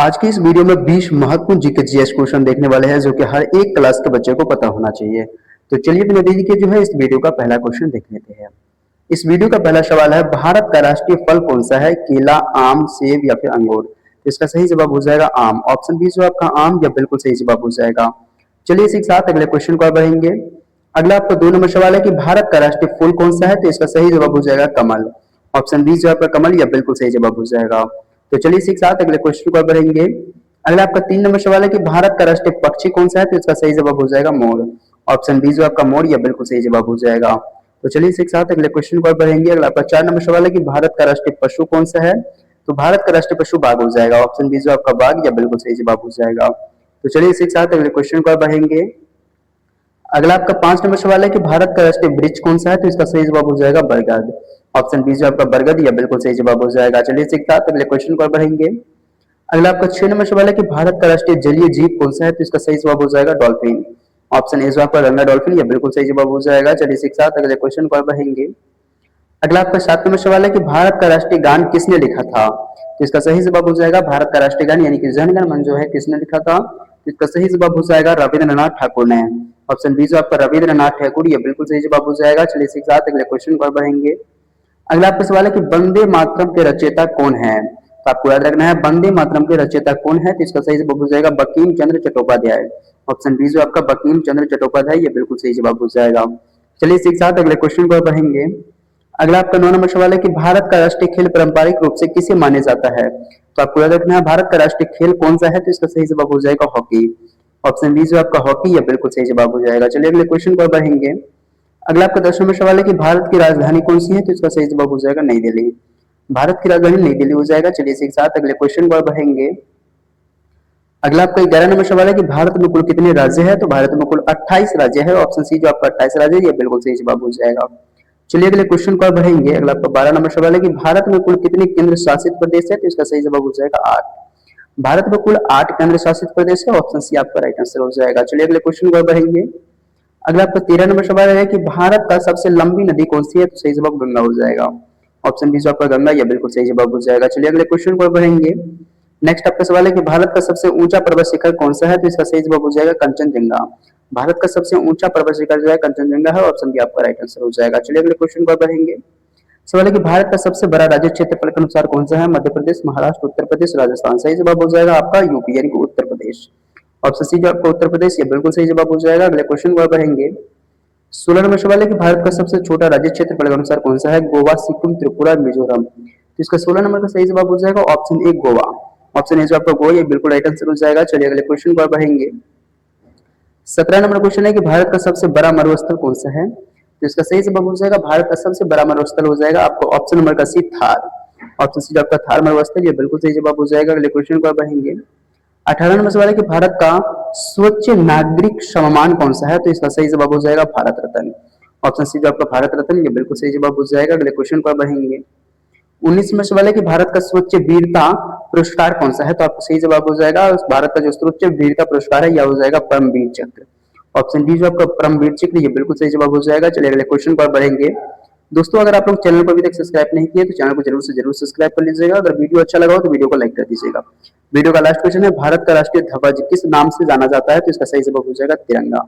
आज की इस वीडियो में 20 महत्वपूर्ण जीके जीएस क्वेश्चन देखने वाले हैं जो कि हर एक क्लास के बच्चे को पता होना चाहिए। तो चलिए बिना देरी के जो है इस वीडियो का पहला क्वेश्चन देख लेते हैं। इस वीडियो का पहला सवाल है, भारत का राष्ट्रीय फल कौन सा है? केला, आम, सेब या फिर अंगूर? तो इसका सही जवाब हो जाएगा आम। ऑप्शन बी जो आपका आम या बिल्कुल सही जवाब हो जाएगा। चलिए इसी के साथ अगले क्वेश्चन को बढ़ेंगे। अगला आपका 2 नंबर सवाल है कि भारत का राष्ट्रीय फूल कौन सा है? तो इसका सही जवाब हो जाएगा कमल। ऑप्शन बी जो आपका कमल या बिल्कुल सही जवाब हो जाएगा। तो चलिए इसी के साथ अगले क्वेश्चन को बढ़ेंगे। अगला आपका 3 नंबर सवाल है कि भारत का राष्ट्रीय पक्षी कौन सा है? तो इसका सही जवाब हो जाएगा मोर। ऑप्शन बी जो आपका मोर या बिल्कुल सही जवाब हो जाएगा। तो चलिए इसी के साथ अगले क्वेश्चन को बढ़ेंगे। अगला आपका 4 नंबर सवाल है कि भारत का राष्ट्रीय पशु कौन सा है? तो भारत का राष्ट्रीय पशु बाघ हो जाएगा। ऑप्शन बी जो आपका बाघ या बिल्कुल सही जवाब हो जाएगा। तो चलिए इसी के साथ अगले क्वेश्चन को बढ़ेंगे। अगला आपका 5 नंबर सवाल है कि भारत का राष्ट्रीय वृक्ष कौन सा है? तो इसका सही जवाब हो जाएगा बरगद। ऑप्शन बी जो आपका बरगद या बिल्कुल सही जवाब हो जाएगा। चलिए इसी के साथ अगले क्वेश्चन को बढ़ेंगे। अगला आपका 6 नंबर सवाल है कि भारत का राष्ट्रीय जलीय जीव कौन सा है? तो इसका सही जवाब हो जाएगा डॉल्फिन। ऑप्शन ए जो आपका गंगा डॉल्फिन या बिल्कुल सही जवाब हो जाएगा। चलिए इसी के साथ अगले क्वेश्चन को बढ़ेंगे। अगला आपका 7 नंबर सवाल है कि भारत का राष्ट्रीय गान किसने लिखा था? तो इसका सही जवाब हो जाएगा भारत का राष्ट्रीय गान यानी कि जन गण मन जो है किसने लिखा था? तो इसका सही जवाब हो जाएगा रविंद्रनाथ ठाकुर ने। ऑप्शन बी जो आपका रविंद्रनाथ ठाकुर ये बिल्कुल सही जवाब हो जाएगा। चलिए इसी के साथ अगले क्वेश्चन पर बढ़ेंगे। अगला आपका सवाल है कि वंदे मातरम के रचयिता कौन है? तो आपको याद रखना है वंदे मातरम के रचयिता कौन है? तो इसका सही जवाब हो जाएगा बंकिम चंद्र चट्टोपाध्याय। ऑप्शन बी जो आपका बंकिम चंद्र चट्टोपाध्याय ये बिल्कुल सही जवाब हो जाएगा। चलिए इसी के साथ अगले क्वेश्चन पर बढ़ेंगे। अगला आपका 9 नंबर सवाल है कि भारत का राष्ट्रीय खेल पारंपरिक रूप से किसे माने जाता है? तो आपको याद रखना है भारत का राष्ट्रीय खेल कौन सा है? तो इसका सही जवाब हो जाएगा हॉकी। ऑप्शन बी जो आपका हॉकी या बिल्कुल सही जवाब हो जाएगा। चलिए अगले क्वेश्चन पर बढ़ेंगे। अगला आपका 10 नंबर सवाल है कि भारत की राजधानी कौन सी है? तो इसका सही जवाब हो जाएगा नई दिल्ली। भारत की राजधानी नई दिल्ली हो जाएगा। चलिए इसी के साथ अगले क्वेश्चन पर बढ़ेंगे। अगला आपका 11 नंबर सवाल है कि भारत में कुल कितने राज्य है? तो भारत में कुल 28 राज्य है। ऑप्शन सी जो आपका 28 राज्य है ये बिल्कुल सही जवाब हो जाएगा। चलिए अगले क्वेश्चन पर बढ़ेंगे। अगला आपका 12 नंबर सवाल है कि भारत में कुल कितने केंद्र शासित प्रदेश है? तो इसका सही जवाब हो जाएगा 8। भारत में कुल 8 केंद्र शासित प्रदेश है। ऑप्शन सी आपका राइट आंसर हो जाएगा। चलिए अगले क्वेश्चन पर बढ़ेंगे। अगला आपका 13 नंबर सवाल है कि भारत का सबसे लंबी नदी कौन सी है? तो सही जवाब गंगा हो जाएगा। ऑप्शन बी जो आपका गंगा या बिल्कुल सही जवाब हो जाएगा। चलिए अगले क्वेश्चन पर बढ़ेंगे। नेक्स्ट आपका सवाल है कि भारत का सबसे ऊंचा पर्वत शिखर कौन सा है? तो इसका सही जवाब हो जाएगा कंचनजंगा। भारत का सबसे ऊंचा पर्वत शिखर जो है कंचनजंगा है। ऑप्शन बी आपका राइट आंसर हो जाएगा। चलिए अगले क्वेश्चन पर बढ़ेंगे। सवाल है कि भारत का सबसे बड़ा राज्य क्षेत्रफल के अनुसार कौन सा है? मध्य प्रदेश, महाराष्ट्र, उत्तर प्रदेश, राजस्थान? सही जवाब हो जाएगा आपका यूपी यानी कि उत्तर प्रदेश। ऑप्शन सी जो आपका उत्तर प्रदेश ये बिल्कुल सही जवाब हो जाएगा। अगले क्वेश्चन पर बढ़ेंगे। 16 नंबर सवाल है कि भारत का सबसे छोटा राज्य क्षेत्रफल के अनुसार कौन सा है? गोवा, सिक्किम, त्रिपुरा, मिजोरम? तो इसका 16 नंबर का सही जवाब हो जाएगा option A Goa. Option A जो आपका गोवा ये बिल्कुल राइट आंसर हो जाएगा। चलिए अगले क्वेश्चन पर बढ़ेंगे। 17 नंबर क्वेश्चन है कि भारत का सबसे बड़ा मरुस्थल कौन सा है? तो इसका सही जवाब हो जाएगा भारत का सबसे बड़ा मरुस्थल हो जाएगा आपको ऑप्शन नंबर का सी थार। ऑप्शन सी जो आपका थार मरुस्थल ये बिल्कुल सही जवाब हो जाएगा। अगले क्वेश्चन पर बढ़ेंगे। 18 नंबर सवाल है कि भारत का स्वच्छ नागरिक सम्मान कौन सा है? तो इसका सही जवाब हो जाएगा भारत रत्न। ऑप्शन सी जो आपका भारत रत्न ये बिल्कुल सही जवाब हो जाएगा। अगले क्वेश्चन पर बढ़ेंगे। 19 में सवाल है कि भारत का स्वच्छ वीरता पुरस्कार कौन सा है? तो आपको सही जवाब हो जाएगा भारत का जो स्वच्छ वीरता पुरस्कार है यह हो जाएगा परमवीर चक्र। ऑप्शन डी जो आपका परमवीर चक्र ये बिल्कुल सही जवाब हो जाएगा। चलिए अगले क्वेश्चन पर बढ़ेंगे। दोस्तों अगर आप लोग चैनल को अभी तक सब्सक्राइब नहीं किए तो चैनल को जरूर से जरूर सब्सक्राइब कर लीजिएगा। अगर वीडियो अच्छा लगा हो तो वीडियो को लाइक कर दीजिएगा। वीडियो का लास्ट क्वेश्चन है भारत का राष्ट्रीय ध्वज किस नाम से जाना जाता है? तो इसका सही जवाब हो जाएगा तिरंगा।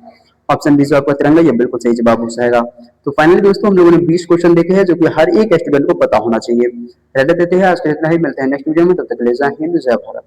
ऑप्शन बी जो आपका तिरंगा ये बिल्कुल सही जवाब हो जाएगा। तो फाइनली दोस्तों हम लोगों ने 20 क्वेश्चन देखे हैं जो कि हर एक स्टूडेंट को पता होना चाहिए। रहते देते हैं आज के इतना ही, मिलते हैं नेक्स्ट वीडियो में, तब तक के लिए जय हिंद जय भारत।